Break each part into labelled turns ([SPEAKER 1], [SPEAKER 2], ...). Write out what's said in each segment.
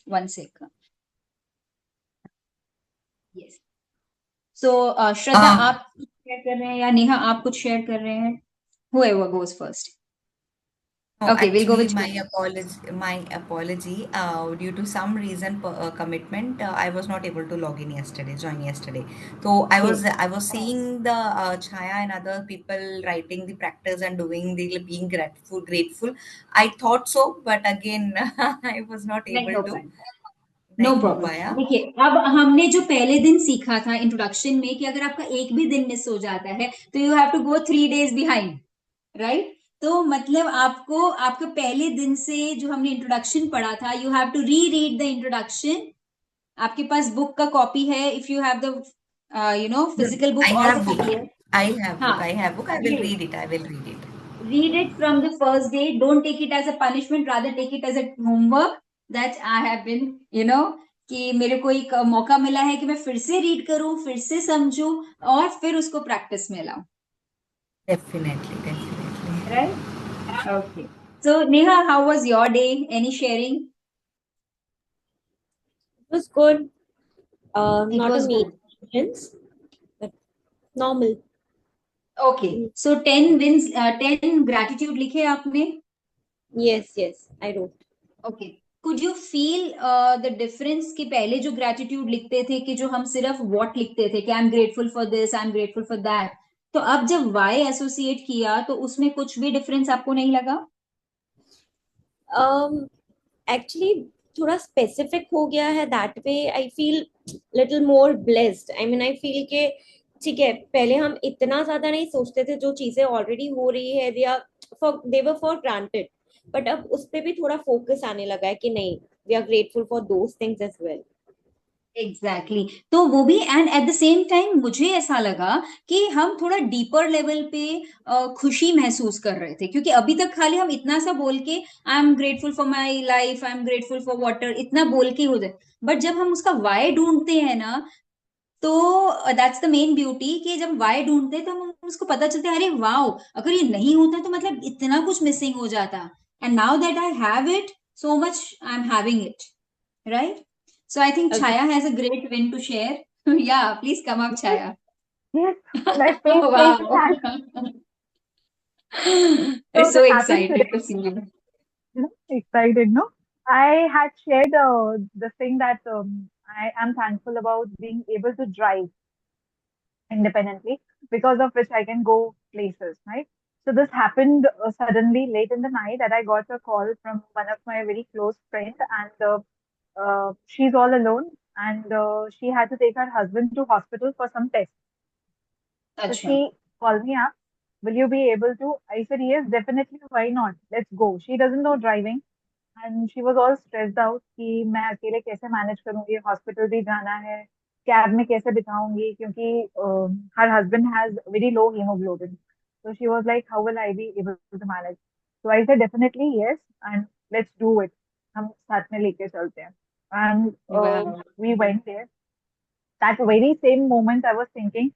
[SPEAKER 1] One second. Yes. सो श्रद्धा,
[SPEAKER 2] Uh,
[SPEAKER 1] आप share कर रहे हैं या नेहा आप कुछ शेयर कर रहे हैं? Whoever goes first.
[SPEAKER 2] no,
[SPEAKER 1] Okay, we'll go
[SPEAKER 2] actually,
[SPEAKER 1] with Shweta.
[SPEAKER 2] my apology. Due to some reason, commitment, I was not able to log in yesterday, join yesterday. So
[SPEAKER 1] Okay.
[SPEAKER 2] I was seeing the Chaya and other people writing the practice and doing the being grateful. I thought so, but again, I was not
[SPEAKER 1] नहीं
[SPEAKER 2] able
[SPEAKER 1] हो
[SPEAKER 2] to.
[SPEAKER 1] पाएगा. No
[SPEAKER 2] नहीं हो
[SPEAKER 1] problem.
[SPEAKER 2] पाया.
[SPEAKER 1] देखिए, अब हमने जो पहले दिन सीखा था इंट्रोडक्शन में कि अगर आपका एक भी दिन मिस हो जाता है तो you have to go 3 days behind, right? तो मतलब आपको आपके पहले दिन से जो हमने इंट्रोडक्शन पढ़ा था, you have to re read the introduction. आपके पास बुक का कॉपी है, if you have the physical
[SPEAKER 2] I
[SPEAKER 1] book और the
[SPEAKER 2] have book.
[SPEAKER 1] PDF.
[SPEAKER 2] I have
[SPEAKER 1] हाँ,
[SPEAKER 2] book. I have book. I will
[SPEAKER 1] ये
[SPEAKER 2] read it. I will read it.
[SPEAKER 1] read it from the first day. Don't take it as a punishment, rather take it as a homework that I have been, कि मेरे को एक मौका मिला है कि मैं फिर से रीड करूं, फिर से समझूं और फिर उसको प्रैक्टिस में लाऊं.
[SPEAKER 2] Definitely, definitely.
[SPEAKER 1] Right. Okay. So Neha, how was your day? Any sharing?
[SPEAKER 3] It was good.
[SPEAKER 1] It
[SPEAKER 3] Not a
[SPEAKER 1] was
[SPEAKER 3] major
[SPEAKER 1] good.
[SPEAKER 3] difference, but normal.
[SPEAKER 1] Okay. So 10 wins, 10 gratitude लिखे आपने?
[SPEAKER 3] Yes, yes, I wrote.
[SPEAKER 1] Okay. Could you feel the difference कि पहले जो gratitude लिखते थे, कि जो हम सिर्फ व्हाट लिखते थे कि I am grateful for this, I am grateful for that, तो अब जब वाई एसोसिएट किया तो उसमें कुछ भी डिफरेंस आपको नहीं लगा?
[SPEAKER 3] Actually, थोड़ा specific हो गया है. That way, I feel little more blessed. I mean, I feel के ठीक है, पहले हम इतना ज्यादा नहीं सोचते थे, जो चीजें ऑलरेडी हो रही है they were for granted. But अब उस पे भी थोड़ा फोकस आने लगा है कि नहीं, we are grateful for those things as well.
[SPEAKER 1] Exactly exactly. तो वो भी, and at the same time मुझे ऐसा लगा कि हम थोड़ा डीपर लेवल पे खुशी महसूस कर रहे थे, क्योंकि अभी तक खाली हम इतना सा बोल के I am grateful for my life, I am grateful for water, इतना बोल के हो जाए. बट जब हम उसका वाई ढूंढते हैं ना, तो दैट्स द मेन ब्यूटी, कि जब वाई ढूंढते हैं तो हम उसको पता चलता है, अरे वाओ, अगर ये नहीं होता तो मतलब इतना कुछ मिसिंग हो जाता. And now that I have it, so much I am having it, right? So I think
[SPEAKER 3] Agree.
[SPEAKER 1] Chaya has a great win to share. Yeah, please come up,
[SPEAKER 4] Yes,
[SPEAKER 1] Chaya.
[SPEAKER 4] yes, my face
[SPEAKER 1] Wow.
[SPEAKER 4] says that. So
[SPEAKER 1] It's so
[SPEAKER 4] this happened
[SPEAKER 1] excited
[SPEAKER 4] today.
[SPEAKER 1] to see you.
[SPEAKER 4] Excited, no? I had shared the thing that I am thankful about being able to drive independently, because of which I can go places, right? So this happened suddenly late in the night that I got a call from one of my very close friend, and she's all alone, and she had to take her husband to hospital for some tests. So
[SPEAKER 1] अच्छा.
[SPEAKER 4] she called me up. Will you be able to? I said, yes, definitely. Why not? Let's go. She doesn't know driving, and she was all stressed out कि मैं अकेले कैसे manage करूंगी, hospital भी जाना है, cab में कैसे बिठाऊंगी, क्योंकि her husband has very low hemoglobin. So she was like, how will I be able to manage? So I said, definitely yes, and let's do it. हम साथ में लेके चलते हैं. And
[SPEAKER 1] Wow.
[SPEAKER 4] we went there. That very same moment, I was thinking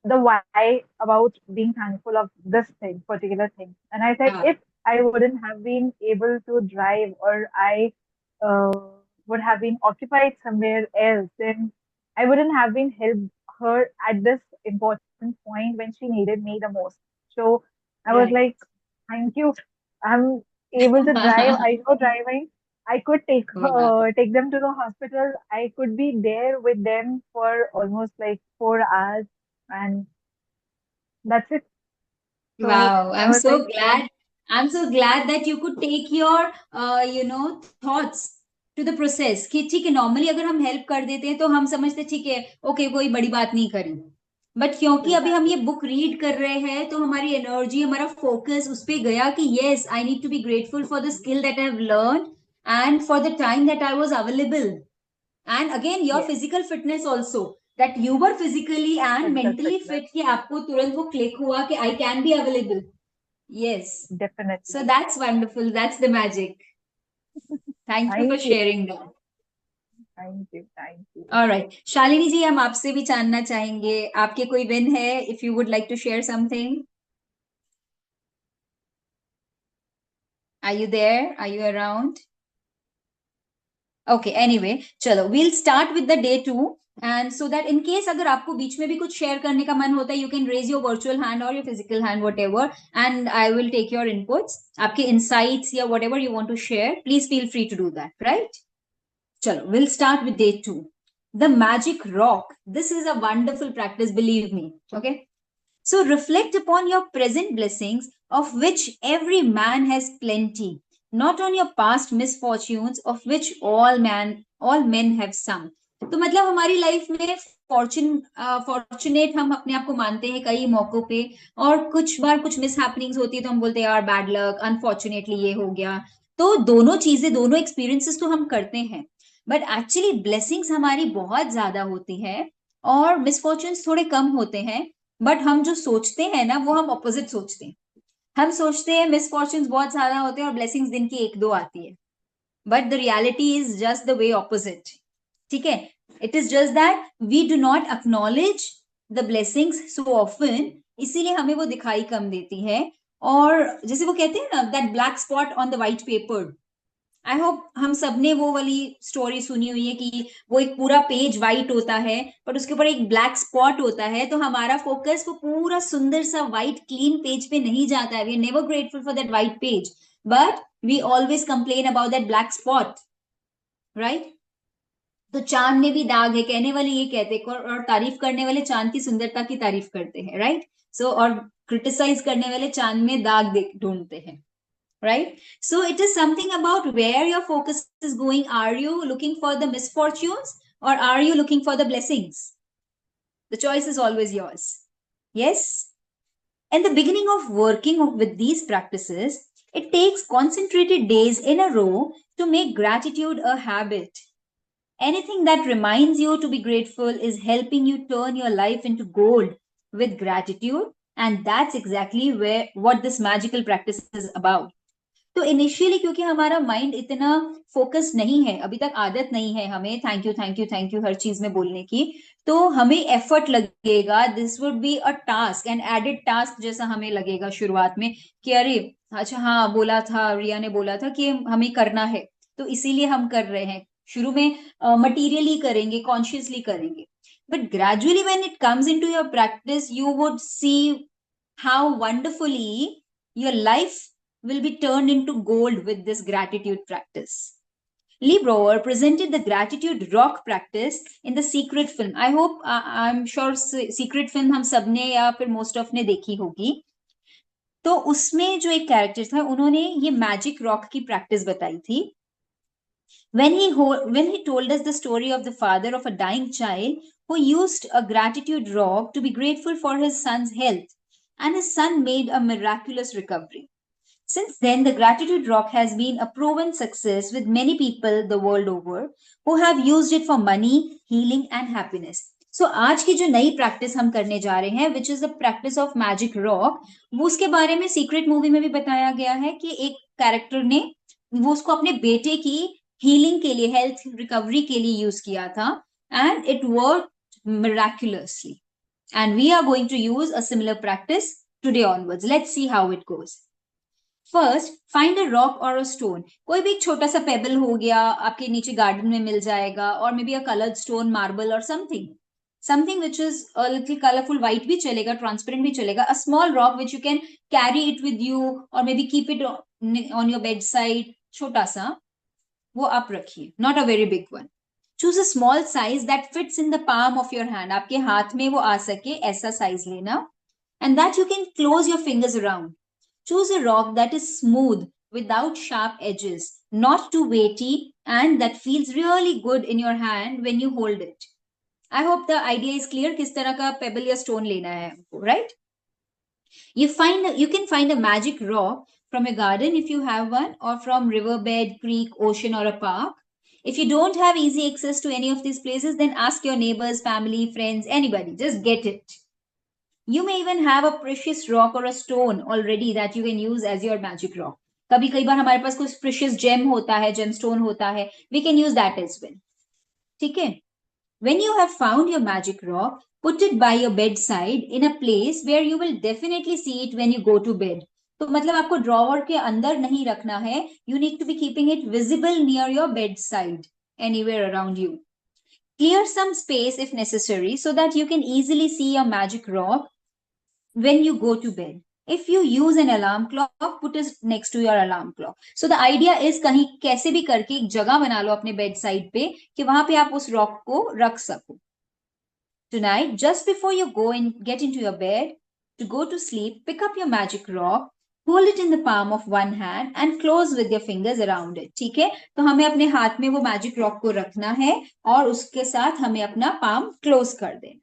[SPEAKER 4] the why about being thankful of this thing, particular thing. And I said,
[SPEAKER 1] हाँ.
[SPEAKER 4] if I wouldn't have been able to drive, or I uh, would have been occupied somewhere else, then I wouldn't have been helped her at this important point when she needed me the most. So I was
[SPEAKER 1] Right.
[SPEAKER 4] like, thank you. I'm able to drive. I know driving. I could
[SPEAKER 1] Wow.
[SPEAKER 4] take them to the hospital. I could be there with them for almost like 4 hours, and that's it. So
[SPEAKER 1] Wow.
[SPEAKER 4] I
[SPEAKER 1] I'm
[SPEAKER 4] was
[SPEAKER 1] so
[SPEAKER 4] like,
[SPEAKER 1] glad. I'm so glad that you could take your, thoughts to the process. कि ठीक है, normally अगर हम help कर देते हैं तो हम समझते ठीक है, ओके, कोई बड़ी बात नहीं करी. बट क्योंकि अभी हम
[SPEAKER 4] exactly,
[SPEAKER 1] ये बुक रीड कर रहे हैं तो हमारी एनर्जी, हमारा फोकस उस पे गया कि yes, I need to be grateful for the skill that I have learn and for the time that I was available. And again, your
[SPEAKER 4] yes,
[SPEAKER 1] physical fitness also, that you were physically and
[SPEAKER 4] physical
[SPEAKER 1] mentally
[SPEAKER 4] fitness,
[SPEAKER 1] fit, कि आपको तुरंत वो click हुआ कि I can be available. Yes. So
[SPEAKER 4] definitely.
[SPEAKER 1] that's wonderful. That's the magic. Thank you for
[SPEAKER 4] Thank you,
[SPEAKER 1] sharing that.
[SPEAKER 4] thank you, thank you.
[SPEAKER 1] All right. Shalini जी, हम आपसे भी जानना चाहेंगे, आपके कोई विन है? If you would like to share something. Are you there? Are you around? Okay anyway चलो we'll start with the day 2 and so that in case अगर आपको बीच में भी कुछ शेयर करने का मन होता है you can raise your virtual hand or your physical hand whatever and I will take your inputs आपके insights या whatever you want to share please feel free to do that right चलो we'll start with day 2 the magic rock this is a wonderful practice believe me okay so reflect upon your present blessings of which every man has plenty not on your past misfortunes of which all men have some तो मतलब हमारी life में fortunate हम अपने आप को मानते हैं कई मौकों पे और कुछ बार कुछ मिस हैपनिंग्स होती है तो हम बोलते हैं यार बैड लक अनफॉर्चुनेटली ये हो गया तो दोनों चीजें दोनों एक्सपीरियंसेस तो हम करते हैं बट एक्चुअली ब्लेसिंग्स हमारी बहुत ज्यादा होती है और मिसफॉर्चुन्स थोड़े कम होते हैं बट हम जो सोचते हैं ना वो हम ऑपोजिट सोचते हैं हम सोचते हैं मिसफॉर्चुन्स बहुत ज्यादा होते हैं और ब्लेसिंग्स दिन की एक दो आती है but the reality is just the way opposite ठीक है it is just that we do not acknowledge the blessings so often इसीलिए हमें वो दिखाई कम देती है और जैसे वो कहते हैं ना that black spot on the white paper I hope हम सबने वो वाली स्टोरी सुनी हुई है कि वो एक पूरा पेज व्हाइट होता है बट उसके ऊपर एक ब्लैक स्पॉट होता है तो हमारा फोकस वो पूरा सुंदर सा व्हाइट क्लीन पेज पे नहीं जाता है we are never grateful for that white page but we always complain about that black spot right तो चांद में भी दाग है कहने वाले ये कहते हैं और तारीफ करने वाले चांद की सुंदरता की तारीफ करते हैं राइट सो और क्रिटिसाइज करने वाले चांद में दाग ढूंढते हैं right so it is something about where your focus is going are you looking for the misfortunes or are you looking for the blessings the choice is always yours yes and the beginning of working with these practices it takes concentrated days in a row to make gratitude a habit anything that reminds you to be grateful is helping you turn your life into gold with gratitude and that's exactly where what this magical practice is about तो initially क्योंकि हमारा mind इतना focus नहीं है अभी तक आदत नहीं है हमें थैंक यू हर चीज में बोलने की तो हमें एफर्ट लगेगा this would be a task and added task जैसा हमें लगेगा शुरुआत में कि अरे अच्छा हाँ बोला था रिया ने बोला था कि हमें करना है तो इसीलिए हम कर रहे हैं शुरू में मटीरियली करेंगे कॉन्शियसली करेंगे but gradually when it comes into your practice you would see how wonderfully your life will be turned into gold with this gratitude practice. Lee Brower presented the gratitude rock practice in the Secret film. I hope, I'm sure Secret film हम सबने या फिर most of ने देखी होगी. तो उसमें जो एक कैरेक्टर था उन्होंने ये मैजिक रॉक की प्रैक्टिस बताई थी. When he told us the story of the father of a dying child who used a gratitude rock to be grateful for his son's health, and his son made a miraculous recovery. Since then, the gratitude rock has been a proven success with many people the world over who have used it for money, healing and happiness. So आज की जो नई practice हम करने जा रहे हैं which is the practice of magic rock वो उसके बारे में सीक्रेट मूवी में भी बताया गया है कि एक कैरेक्टर ने वो उसको अपने बेटे की हीलिंग के लिए हेल्थ रिकवरी के लिए यूज किया था and it worked miraculously and we are going to use a similar practice today onwards. Let's see how it goes. First find a rock और अ स्टोन कोई भी छोटा सा पेबल हो गया आपके नीचे गार्डन में मिल जाएगा और maybe a coloured stone marble और something which is a little colourful white भी चलेगा ट्रांसपेरेंट भी चलेगा a small rock which you can carry it with you और maybe keep it on your bed side छोटा सा वो आप रखिए not a very big one choose a small size that fits in the palm of your hand आपके हाथ में वो आ सके ऐसा साइज लेना and that you can close your fingers around Choose a rock that is smooth without sharp edges, not too weighty, and that feels really good in your hand when you hold it. I hope the idea is clear. किस तरह का pebble या stone लेना है आपको, right? You can find a magic rock from a garden if you have one, or from riverbed, creek, ocean, or a park. If you don't have easy access to any of these places, then ask your neighbors, family, friends, anybody. Just get it. You may even have a precious rock or a stone already that you can use as your magic rock. कभी कई बार हमारे पास कुछ precious gem होता है, gemstone होता है, we can use that as well. ठीक है? When you have found your magic rock, put it by your bedside in a place where you will definitely see it when you go to bed. तो मतलब आपको drawer के अंदर नहीं रखना है. You need to be keeping it visible near your bedside. anywhere around you. Clear some space if necessary so that you can easily see your magic rock when you go to bed. If you use an alarm clock, put it next to your alarm clock. So the idea is कहीं कैसे भी करके एक जगह बना लो अपने bed side पे कि वहां पे आप उस रॉक को रख सको. Tonight, just before you go and get into your bed to go to sleep, pick up your magic rock, hold it in the palm of one hand and close with your fingers around it. ठीक है, तो हमें अपने हाथ में वो magic rock को रखना है और उसके साथ हमें अपना पाम क्लोज कर देना.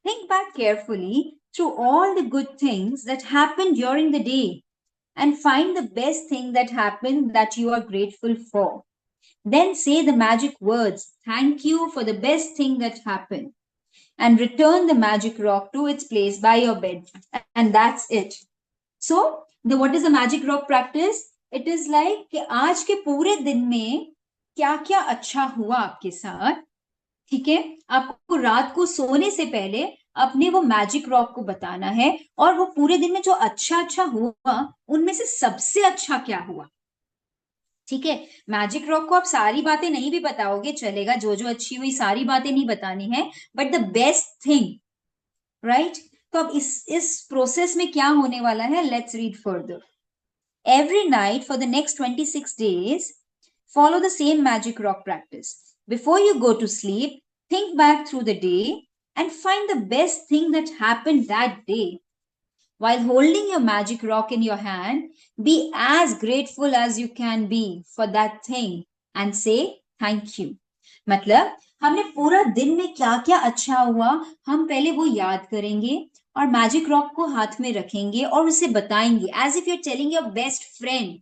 [SPEAKER 1] Think back carefully through all the good things that happened during the day and find the best thing that happened that you are grateful for. Then say the magic words, thank you for the best thing that happened, and return the magic rock to its place by your bed. And that's it. So, what is the magic rock practice? It is like कि आज के पूरे दिन में क्या क्या अच्छा हुआ आपके साथ. ठीक है, आपको रात को सोने से पहले अपने वो मैजिक रॉक को बताना है और वो पूरे दिन में जो अच्छा अच्छा हुआ उनमें से सबसे अच्छा क्या हुआ. ठीक है, मैजिक रॉक को आप सारी बातें नहीं भी बताओगे चलेगा, जो जो अच्छी हुई सारी बातें नहीं बतानी है, but the best thing, right. तो अब इस प्रोसेस में क्या होने वाला है, let's read further. Every night for the next 26 days follow the same magic rock practice. Before you go to sleep, think back through the day and find the best thing that happened that day. While holding your magic rock in your hand, be as grateful as you can be for that thing and say thank you. मतलब हमने पूरा दिन में क्या क्या अच्छा हुआ हम पहले वो याद करेंगे और मैजिक रॉक को हाथ में रखेंगे और उसे बताएंगे as if you're telling your best friend.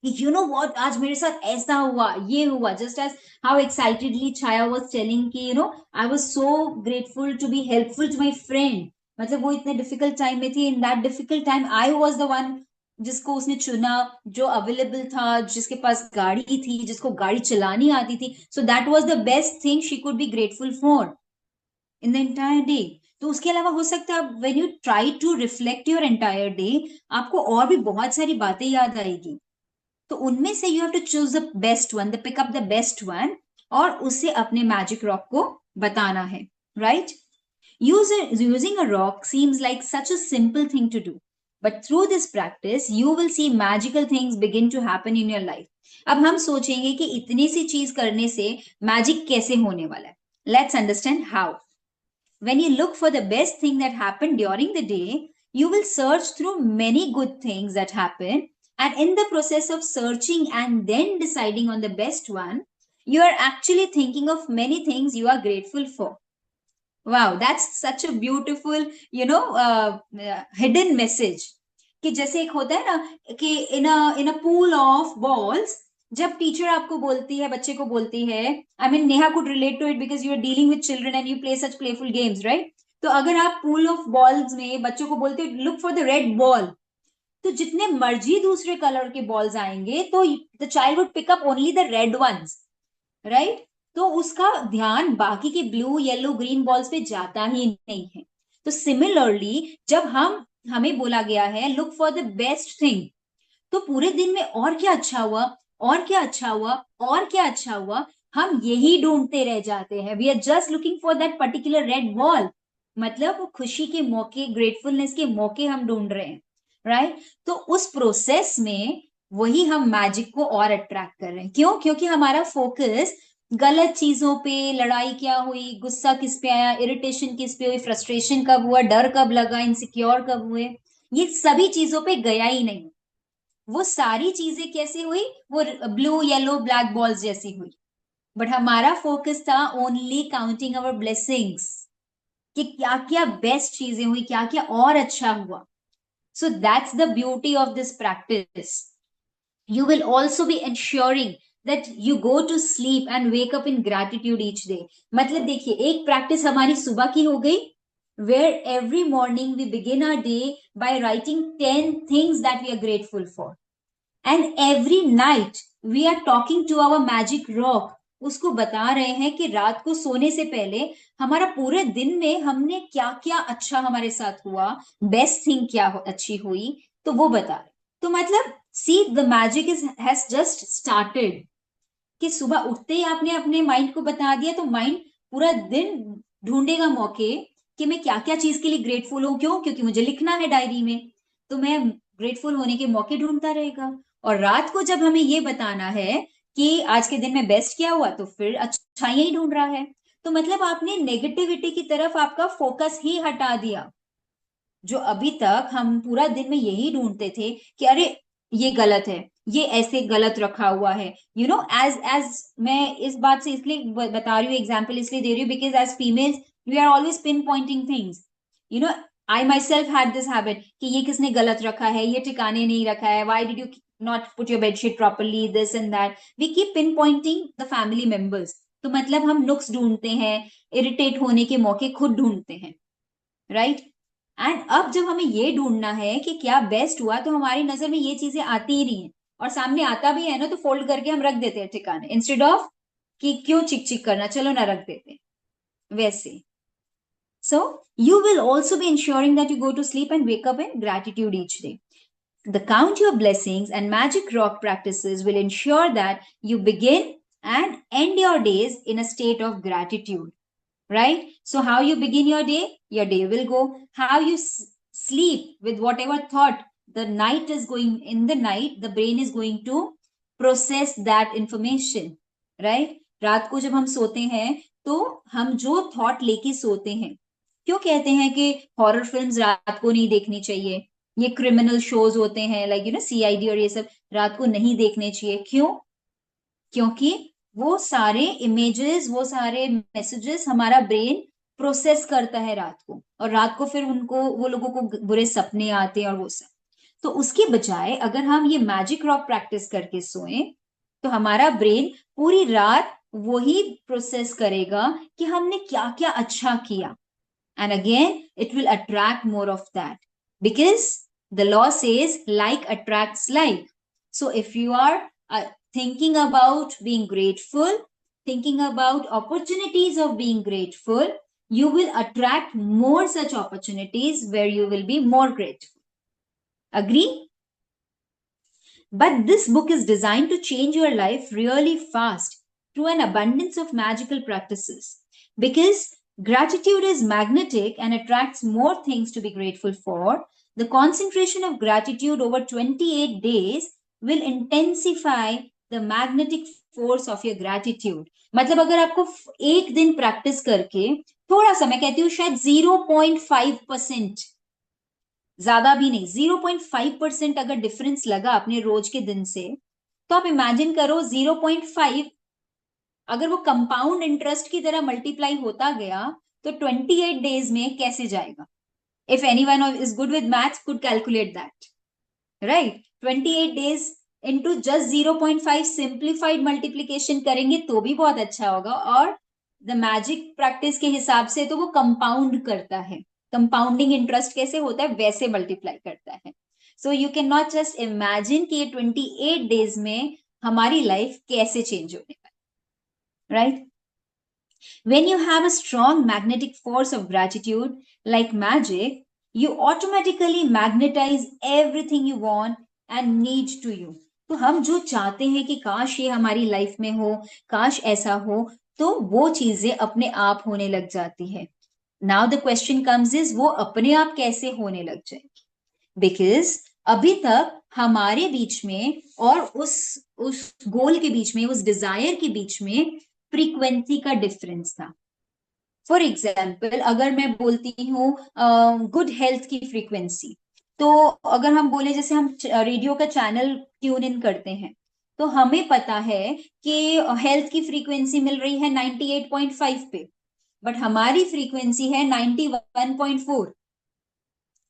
[SPEAKER 1] You know what, आज मेरे साथ ऐसा हुआ, ये हुआ, just as how excitedly Chaya was telling कि you know I was so grateful to be helpful to my friend. मतलब वो इतने डिफिकल्ट टाइम में थी, in that difficult time I was the one जिसको उसने चुना, जो अवेलेबल था, जिसके पास गाड़ी थी, जिसको गाड़ी चलानी आती थी. So that was the best thing she could be grateful for in the entire day. तो उसके अलावा हो सकता है when you try to reflect your entire day आपको और भी बहुत सारी बातें याद आएगी. तो उनमें से you have to choose the best one, the pick up the best one और उसे अपने मैजिक रॉक को बताना है, right. Using a rock seems like such a simple thing to do, but through this practice you will see magical things begin to happen in your life. अब हम सोचेंगे कि इतनी सी चीज करने से मैजिक कैसे होने वाला है. Let's understand how. When you look for the best thing that happened during the day, you will search through many good things that happened. And in the process of searching and then deciding on the best one, you are actually thinking of many things you are grateful for. Wow, that's such a beautiful, hidden message. कि जैसे एक होता है ना कि in a pool of balls, जब teacher आपको बोलती है, बच्चे को बोलती है, I mean Neha could relate to it because you are dealing with children and you play such playful games, right. तो अगर आप पूल ऑफ बॉल्स में बच्चों को बोलते हो look for the red ball, तो जितने मर्जी दूसरे कलर के बॉल्स आएंगे तो the child would pick up only the red ones, right. तो उसका ध्यान बाकी के ब्लू येलो ग्रीन बॉल्स पे जाता ही नहीं है. तो सिमिलरली जब हमें बोला गया है look for the best thing, तो पूरे दिन में और क्या अच्छा हुआ और क्या अच्छा हुआ और क्या अच्छा हुआ, हम यही ढूंढते रह जाते हैं. We are just looking for that particular red ball. मतलब खुशी के मौके, ग्रेटफुलनेस के मौके हम ढूंढ रहे हैं, राइट. तो उस प्रोसेस में वही हम मैजिक को और अट्रैक्ट कर रहे हैं. क्यों? क्योंकि हमारा फोकस गलत चीजों पे, लड़ाई क्या हुई, गुस्सा किस पे आया, इरिटेशन किस पे हुई, फ्रस्ट्रेशन कब हुआ, डर कब लगा, इनसिक्योर कब हुए, ये सभी चीजों पे गया ही नहीं. वो सारी चीजें कैसे हुई, वो ब्लू येलो ब्लैक बॉल्स जैसी हुई. बट हमारा फोकस था ओनली काउंटिंग अवर ब्लेसिंग्स, कि क्या क्या बेस्ट चीजें हुई, क्या क्या और अच्छा हुआ. So that's the beauty of this practice. You will also be ensuring that you go to sleep and wake up in gratitude each day. मतलब देखिए, एक प्रैक्टिस हमारी सुबह की हो गई, where every morning we begin our day by writing 10 things that we are grateful for. And every night we are talking to our magic rock. उसको बता रहे हैं कि रात को सोने से पहले हमारा पूरे दिन में हमने क्या क्या अच्छा हमारे साथ हुआ, बेस्ट थिंग क्या अच्छी हुई, तो वो बता रहे. तो मतलब see, the magic has just started. कि सुबह उठते ही आपने अपने माइंड को बता दिया, तो माइंड पूरा दिन ढूंढेगा मौके कि मैं क्या क्या चीज के लिए ग्रेटफुल हूँ। क्यों? क्योंकि मुझे लिखना है डायरी में, तो मैं ग्रेटफुल होने के मौके ढूंढता रहेगा। और रात को जब हमें ये बताना है कि आज के दिन में बेस्ट क्या हुआ, तो फिर अच्छाइयां ही ढूंढ रहा है। तो मतलब आपने नेगेटिविटी की तरफ आपका फोकस ही हटा दिया। जो अभी तक हम पूरा दिन में यही ढूंढते थे कि अरे ये गलत है, ये ऐसे गलत रखा हुआ है, एज एज मैं इस बात से इसलिए बता रही हूँ, एग्जाम्पल इसलिए दे रही हूँ, because as females we are always pin pointing things. You know I myself had this habit कि ये किसने गलत रखा है, ये ठिकाने नहीं रखा है, why did you not put your bedsheet properly, this and that, we keep pin pointing the family members. तो मतलब हम नुक्स ढूंढते हैं, इरिटेट होने के मौके खुद ढूंढते हैं, राइट? एंड अब जब हमें ये ढूंढना है कि क्या बेस्ट हुआ, तो हमारी नजर में ये चीजें आती ही नहीं है, और सामने आता भी है ना तो फोल्ड करके हम रख देते हैं ठिकाने, इंस्टेड ऑफ कि क्यों चिक चिक करना, चलो ना रख देते हैं। वैसे so you will also be ensuring that you go to sleep and wake up in gratitude each day. The count your blessings and magic rock practices will ensure that you begin and end your days in a state of gratitude, right? So how you begin your day will go. How you sleep with whatever thought the night is going, in the night the brain is going to process that information, right? रात को जब हम सोते हैं तो हम जो thought लेके सोते हैं, क्यों कहते हैं कि हॉरर फिल्म्स रात को नहीं देखनी चाहिए, ये क्रिमिनल शोज होते हैं लाइक सीआईडी और ये सब रात को नहीं देखने चाहिए, क्यों? क्योंकि वो सारे इमेजेस, वो सारे मैसेजेस हमारा ब्रेन प्रोसेस करता है रात को, और रात को फिर उनको, वो लोगों को बुरे सपने आते हैं और वो सब। तो उसके बजाय अगर हम ये मैजिक रॉक प्रैक्टिस करके सोएं, तो हमारा ब्रेन पूरी रात वही प्रोसेस करेगा कि हमने क्या क्या अच्छा किया, and again it will attract more of that, because the law says like attracts like. So if you are thinking about being grateful, thinking about opportunities of being grateful, you will attract more such opportunities where you will be more grateful. Agree? But this book is designed to change your life really fast through an abundance of magical practices, because gratitude is magnetic and attracts more things to be grateful for. The concentration of gratitude over 28 days will intensify the magnetic force of your gratitude. मतलब अगर आपको एक दिन practice करके थोड़ा सा, मैं कहती हूँ शायद 0.5%, ज्यादा भी नहीं, 0.5% अगर डिफरेंस लगा अपने रोज के दिन से, तो आप इमेजिन करो 0.5 अगर वो कंपाउंड इंटरेस्ट की तरह मल्टीप्लाई होता गया तो 28 डेज में कैसे जाएगा? If anyone is good with maths could calculate that, right? 28 days into just 0.5 simplified multiplication करेंगे तो भी बहुत अच्छा होगा, और द मैजिक प्रैक्टिस के हिसाब से तो वो कंपाउंड करता है, कंपाउंडिंग इंटरेस्ट कैसे होता है वैसे मल्टीप्लाई करता है। So you can not just imagine कि ये 28 डेज में हमारी लाइफ कैसे चेंज होने वाली, right? When you have a strong magnetic force of gratitude, like magic, you automatically magnetize everything you want and need to you. तो हम जो चाहते हैं कि काश ये हमारी लाइफ में हो, काश ऐसा हो, तो वो चीजें अपने आप होने लग जाती है। Now the question comes is वो अपने आप कैसे होने लग जाएगी? Because अभी तक हमारे बीच में और उस गोल के बीच में, उस डिजायर के बीच में फ्रीक्वेंसी का डिफरेंस था। फॉर एग्जाम्पल अगर मैं बोलती हूँ गुड हेल्थ की फ्रीक्वेंसी, तो अगर हम बोले जैसे हम रेडियो का चैनल ट्यून इन करते हैं, तो हमें पता है कि हेल्थ की फ्रीक्वेंसी मिल रही है 98.5 पे, बट हमारी फ्रीक्वेंसी है 91.4,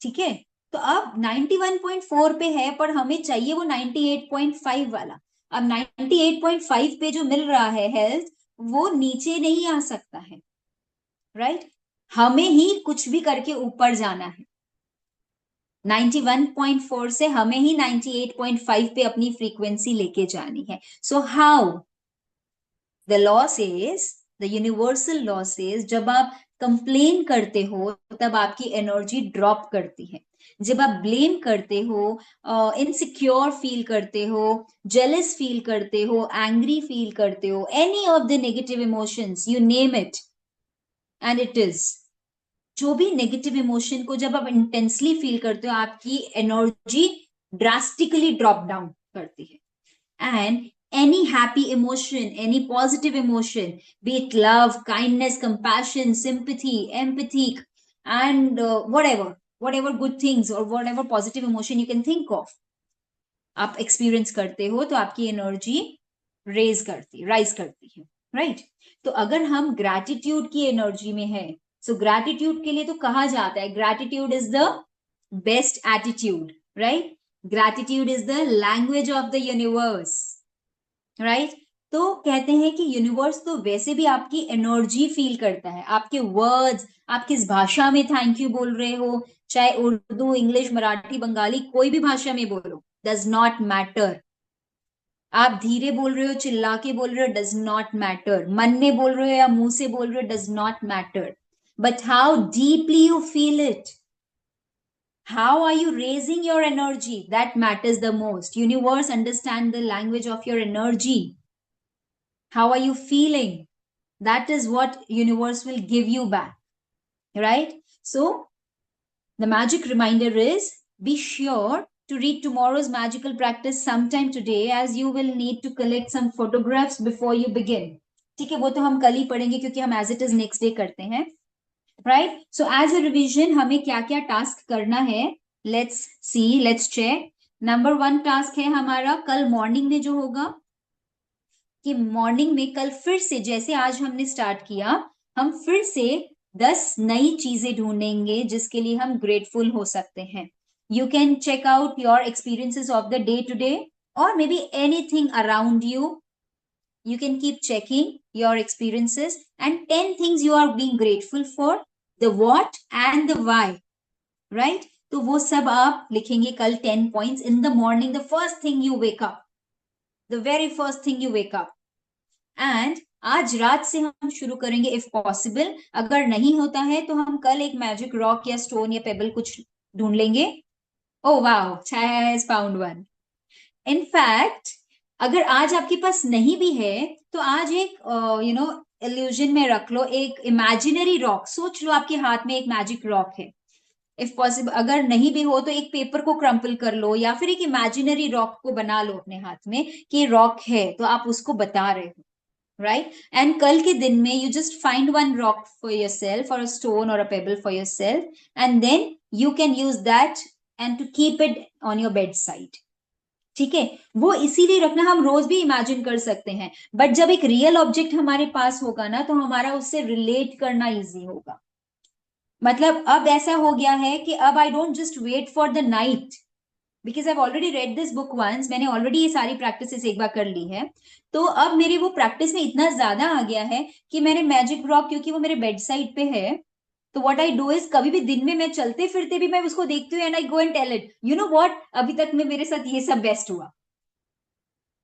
[SPEAKER 1] ठीक है? तो अब 91.4 पे है पर हमें चाहिए वो 98.5 वाला। अब 98.5 पे जो मिल रहा है हेल्थ, वो नीचे नहीं आ सकता है, राइट? हमें ही कुछ भी करके ऊपर जाना है। 91.4 से हमें ही 98.5 पे अपनी फ्रीक्वेंसी लेके जानी है। So how? The law says the universal law says जब आप कंप्लेन करते हो तब आपकी एनर्जी ड्रॉप करती है, जब आप ब्लेम करते हो, इनसिक्योर फील करते हो, जेलस फील करते हो, एंग्री फील करते हो, any of the negative emotions you name it and it is, जो भी नेगेटिव इमोशन को जब आप इंटेंसली फील करते हो आपकी एनर्जी ड्रास्टिकली ड्रॉप डाउन करती है। And any happy emotion, any positive emotion, be it love, kindness, compassion, sympathy, empathy, and whatever good things or whatever positive emotion you can think of, आप experience करते हो तो आपकी energy rise करती है, right? तो अगर हम ग्रैटिट्यूड की एनर्जी में है, सो ग्रैटिट्यूड के लिए तो कहा जाता है gratitude is the best attitude, right? Gratitude is the language of the universe, right? तो कहते हैं कि यूनिवर्स तो वैसे भी आपकी एनर्जी फील करता है, आपके वर्ड्स, आप किस भाषा में थैंक यू बोल रहे हो, चाहे उर्दू, इंग्लिश, मराठी, बंगाली, कोई भी भाषा में बोलो, डज नॉट मैटर। आप धीरे बोल रहे हो, चिल्ला के बोल रहे हो, डज नॉट मैटर। मन में बोल रहे हो या मुंह से बोल रहे हो, does not matter, but how deeply you feel it, how are you raising your energy, that matters the most. Universe understand the language of your energy. How are you feeling? That is what universe will give you back, right? So the magic reminder is, be sure to read tomorrow's magical practice sometime today, as you will need to collect some photographs before you begin. ठीक है, वो तो हम कल ही पढ़ेंगे क्योंकि हम as it is next day करते हैं, right? So as a revision हमें क्या क्या टास्क करना है, let's see, let's check. Number 1 task है हमारा कल मॉर्निंग में जो होगा, कि मॉर्निंग में कल फिर से जैसे आज हमने स्टार्ट किया, हम फिर से 10 नई चीजें ढूंढेंगे जिसके लिए हम ग्रेटफुल हो सकते हैं. You can check out your experiences of the day to day or maybe anything around you. You can keep checking your experiences and 10 things you are being grateful for, the what and the why, right? तो वो सब आप लिखेंगे कल 10 points in the morning, the first thing you wake up, the very first thing you wake up. And आज रात से हम शुरू करेंगे इफ पॉसिबल, अगर नहीं होता है तो हम कल एक मैजिक रॉक या स्टोन या पेबल कुछ ढूंढ लेंगे. Oh wow, Chhaya has found one. In fact अगर आज आपके पास नहीं भी है तो आज एक इल्यूजन में रख लो, एक इमेजिनरी रॉक सोच लो, आपके हाथ में एक मैजिक रॉक है. इफ पॉसिबल अगर नहीं भी हो तो एक पेपर को क्रम्पल कर लो या फिर एक इमेजिनरी रॉक को बना लो अपने हाथ में कि रॉक है, तो आप उसको बता रहे हो, right? And कल के दिन में you just find one rock for yourself or a stone or a pebble for yourself, and then you can use that and to keep it on your bedside. ठीक है, वो इसीलिए रखना, हम रोज भी इमेजिन कर सकते हैं, बट जब एक रियल ऑब्जेक्ट हमारे पास होगा ना तो हमारा उससे रिलेट करना इजी होगा. मतलब अब ऐसा हो गया है कि अब I don't just wait for the night, because I already read this book once, मैंने ऑलरेडी ये सारी प्रैक्टिस एक बार कर ली है, तो अब मेरे वो प्रैक्टिस में इतना ज्यादा आ गया है कि मैंने मैजिक रॉक, क्योंकि वो मेरे बेड साइड पे है, तो व्हाट आई डू इज कभी भी दिन में मैं चलते फिरते भी मैं उसको देखती हूँ and I go and tell it, you know what, अभी तक में मेरे साथ ये सब बेस्ट हुआ.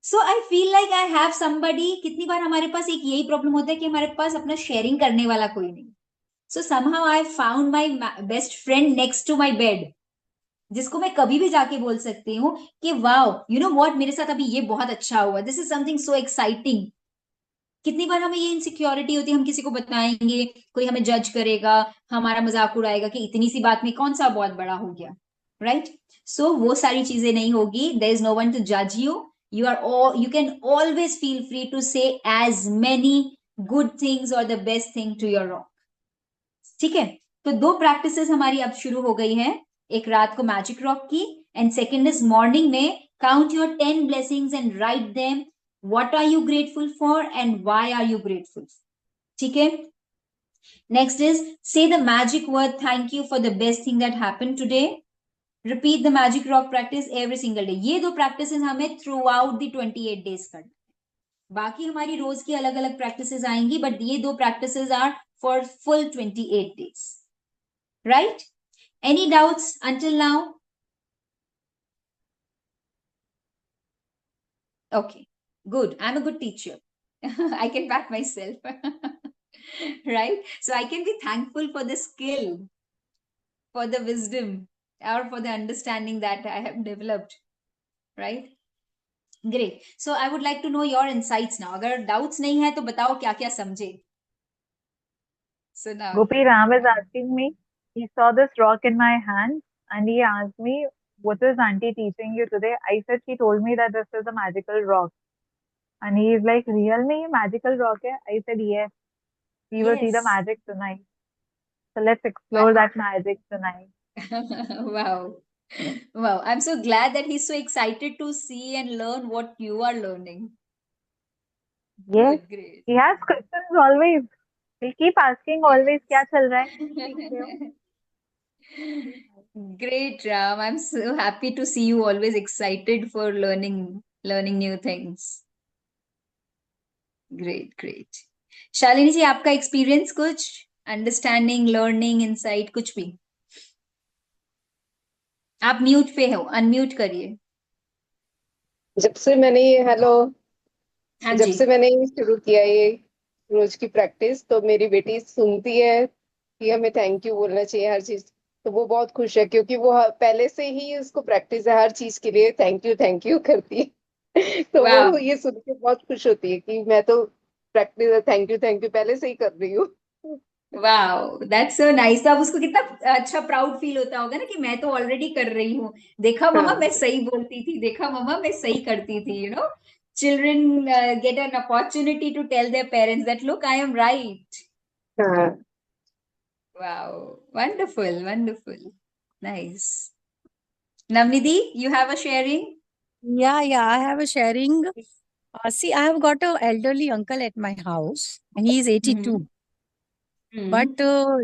[SPEAKER 1] So I feel like I have somebody. कितनी बार हमारे पास एक यही प्रॉब्लम होता है कि हमारे पास अपना शेयरिंग करने वाला कोई नहीं. So somehow I found my best friend next to my bed, जिसको मैं कभी भी जाके बोल सकती हूँ कि वाओ, यू नो व्हाट, मेरे साथ अभी ये बहुत अच्छा हुआ, this is something so exciting. कितनी बार हमें ये इनसिक्योरिटी होती है, हम किसी को बताएंगे, कोई हमें जज करेगा, हमारा मजाक उड़ाएगा कि इतनी सी बात में कौन सा बहुत बड़ा हो गया, राइट? सो वो सारी चीजें नहीं होगी. There is no one to जज you. You are all, you can always feel free to say as many good things और the best thing to your rock. ठीक है, तो 2 प्रैक्टिसेस हमारी अब शुरू हो गई है, एक रात को मैजिक रॉक की, एंड सेकेंड इज मॉर्निंग में count your 10 blessings and write them, what are you grateful for and why are you grateful. ठीक है, next is say the magic word thank you for the best thing that happened today. Repeat the magic rock practice every single day. ये 2 practices हमें through out the 28 days करना. बाकी हमारी रोज की अलग अलग प्रैक्टिसेस आएंगी, बट ये 2 practices are for full 28 days. Right? Any doubts until now? Okay, good. I'm a good teacher. I can back myself. right? So I can be thankful for the skill, for the wisdom, or for the understanding that I have developed, right? Great. So I would like to know your insights now. अगर doubts नहीं है तो बताओ क्या क्या समझे. So now,
[SPEAKER 4] Gopi Ram is asking me, he saw this rock in my hand and he asked me, what is auntie teaching you today? I said, she told me that this is a magical rock. And he is like, real me, magical rock hai? I said, yes, we will see the
[SPEAKER 1] yes.
[SPEAKER 4] magic tonight. So let's
[SPEAKER 1] Wow.
[SPEAKER 4] explore that magic tonight.
[SPEAKER 1] Wow. Wow. I'm so glad that he's so excited to see and learn what you are learning.
[SPEAKER 4] Yes,
[SPEAKER 1] Good, great.
[SPEAKER 4] he has questions always. He'll keep asking always, क्या चल रहा है? सीख रहे हो?
[SPEAKER 1] Great, Ram. I'm so happy to see you always excited for learning new things. Great, great. Shalini जी, आपका experience कुछ understanding, learning, insight, कुछ भी? आप म्यूट पे हो, अनम्यूट करिए.
[SPEAKER 5] जब से मैंने ये हेलो
[SPEAKER 1] हाँ
[SPEAKER 5] जब
[SPEAKER 1] जी.
[SPEAKER 5] से मैंने ये शुरू किया ये रोज की प्रैक्टिस, तो मेरी बेटी सुनती है कि हमें थैंक यू बोलना चाहिए हर चीज। तो वो बहुत खुश है, क्योंकि वो पहले से ही उसको प्रैक्टिस है हर चीज के लिए थैंक यू करती है। तो
[SPEAKER 1] वाह.
[SPEAKER 5] वो ये सुन के बहुत खुश होती है कि मैं तो प्रैक्टिस थैंक यू पहले से ही कर रही हूँ।
[SPEAKER 1] Wow, that's so nice. तो अब उसको कितना अच्छा प्राउड फील होता होगा ना कि मैं तो ऑलरेडी कर रही हूँ. देखा मम्मा, मैं
[SPEAKER 5] हाँ
[SPEAKER 1] सही बोलती थी. देखा मम्मा, मैं सही करती थी. Children get an opportunity to tell their parents that look, I am right.
[SPEAKER 5] हाँ।
[SPEAKER 1] Wow, wonderful, wonderful, nice. Navnidi, you have a sharing?
[SPEAKER 6] Yeah, I have a sharing. See, I have got a elderly uncle at my house, and he is 82. But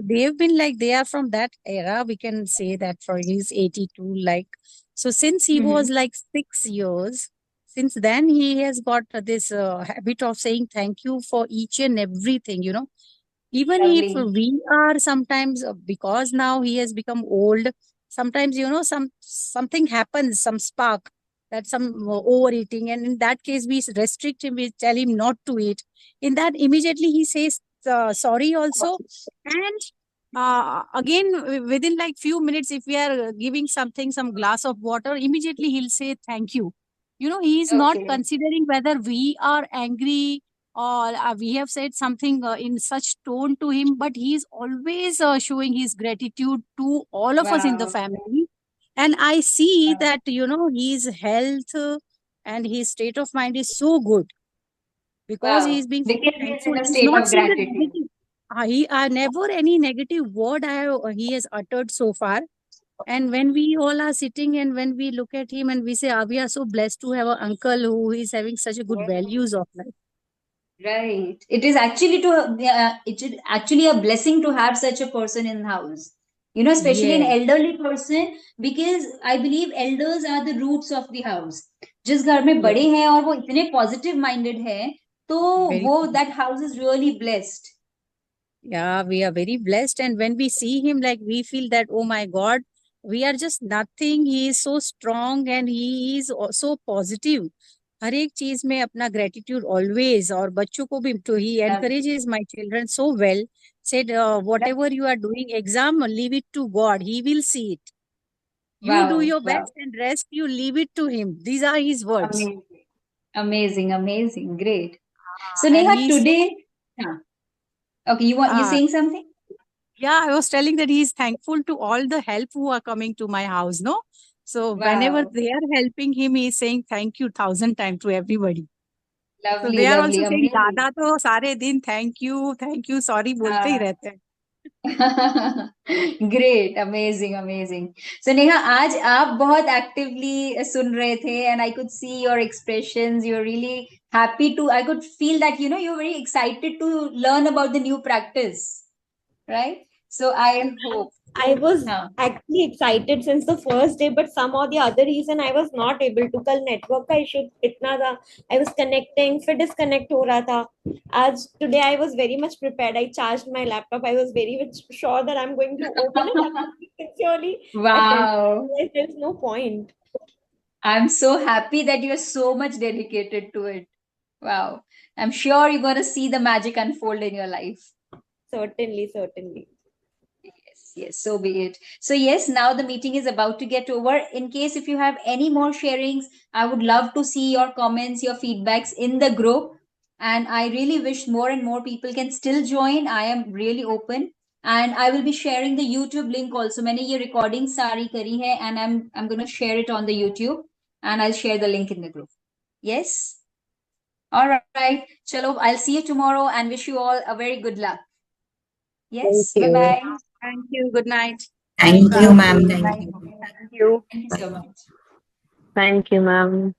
[SPEAKER 6] they've been like they are from that era. We can say that for he's 82. Like so, since he was like 6 years, since then he has got this habit of saying thank you for each and everything. Even if
[SPEAKER 1] Lovely.
[SPEAKER 6] we are sometimes because now he has become old. Sometimes something happens, some spark that some overeating, and in that case we restrict him. We tell him not to eat. In that immediately he says sorry also, and again within like few minutes, if we are giving something, some glass of water, immediately he'll say thank you. He is not
[SPEAKER 1] Okay.
[SPEAKER 6] considering whether we are angry or we have said something in such tone to him, but he is always showing his gratitude to all of us in the
[SPEAKER 1] Wow.
[SPEAKER 6] family. And I see
[SPEAKER 1] Wow.
[SPEAKER 6] that his health and his state of mind is so good because he
[SPEAKER 1] Wow.
[SPEAKER 6] is being so
[SPEAKER 1] Because he is
[SPEAKER 6] thankful.
[SPEAKER 1] in a
[SPEAKER 6] He's
[SPEAKER 1] state
[SPEAKER 6] not
[SPEAKER 1] of
[SPEAKER 6] saying the
[SPEAKER 1] gratitude.
[SPEAKER 6] negative. He never any negative word he has uttered so far. And when we all are sitting and when we look at him and we say, we are so blessed to have an uncle who is having such a good values of life.
[SPEAKER 1] Right. It is actually it is actually a blessing to have such a person in the house. Especially an
[SPEAKER 6] Yes,
[SPEAKER 1] elderly person, because I believe elders are the roots of the house. जिस घर में
[SPEAKER 6] yes,
[SPEAKER 1] बड़े हैं और वो इतने positive minded है, तो
[SPEAKER 6] very.
[SPEAKER 1] वो that house is really blessed.
[SPEAKER 6] Yeah, we are very blessed. And when we see him, like we feel that, oh my God, we are just nothing. He is so strong and he is so positive. हर एक चीज में अपना gratitude always. और बच्चों को भी तो he encourages my children so well. Said whatever you are doing, exam, leave it to God. He will see it. You do
[SPEAKER 1] Wow,
[SPEAKER 6] your
[SPEAKER 1] wow.
[SPEAKER 6] best and rest you leave it to him. These are his words.
[SPEAKER 1] Amazing. Amazing, amazing, great. So
[SPEAKER 6] And
[SPEAKER 1] Neha,
[SPEAKER 6] he's
[SPEAKER 1] today, huh. Okay, you
[SPEAKER 6] uh,
[SPEAKER 1] saying something?
[SPEAKER 6] yeah, I was telling that he's thankful to all the help who are coming to my house, no? So whenever
[SPEAKER 1] Wow,
[SPEAKER 6] they are helping him, he's saying thank you 1,000 times to everybody. So
[SPEAKER 1] lovely,
[SPEAKER 6] they are
[SPEAKER 1] lovely,
[SPEAKER 6] also saying,
[SPEAKER 1] amazing.
[SPEAKER 6] दादा तो सारे दिन thank you, sorry बोलते ही
[SPEAKER 1] हाँ.
[SPEAKER 6] रहते हैं.
[SPEAKER 1] Great, amazing, amazing. So Neha, आज आप बहुत एक्टिवली सुन रहे थे and I could see your expressions. You are really happy to, I could feel that you are very excited to learn about the new practice, right? So I
[SPEAKER 3] And
[SPEAKER 1] hope.
[SPEAKER 3] I was
[SPEAKER 1] हाँ.
[SPEAKER 3] actually excited since the first day, but some or the other reason I was not able to. कल network का issue इतना था. I was connecting, फिर disconnect हो रहा था. आज today I was very much prepared. I charged my laptop. I was very much sure that I'm going to open it and securely attend.
[SPEAKER 1] Wow.
[SPEAKER 3] There's no point.
[SPEAKER 1] I'm so happy that you're so much dedicated to it. Wow. I'm sure you're going to see the magic unfold in your life.
[SPEAKER 3] Certainly.
[SPEAKER 1] Yes, so be it. So yes, now the meeting is about to get over. In case if you have any more sharings, I would love to see your comments, your feedbacks in the group. And I really wish more and more people can still join. I am really open. And I will be sharing the YouTube link also. मैंने ये recording सारी करी है and I'm going to share it on the YouTube and I'll share the link in the group. Yes? All right. Chalo, I'll see you tomorrow and wish you all a very good luck. Yes.
[SPEAKER 5] Thank you.
[SPEAKER 1] Bye-bye.
[SPEAKER 6] Thank you. Good night.
[SPEAKER 2] Thank you, ma'am.
[SPEAKER 4] Thank you.
[SPEAKER 1] Thank you so much.
[SPEAKER 4] Thank you, ma'am.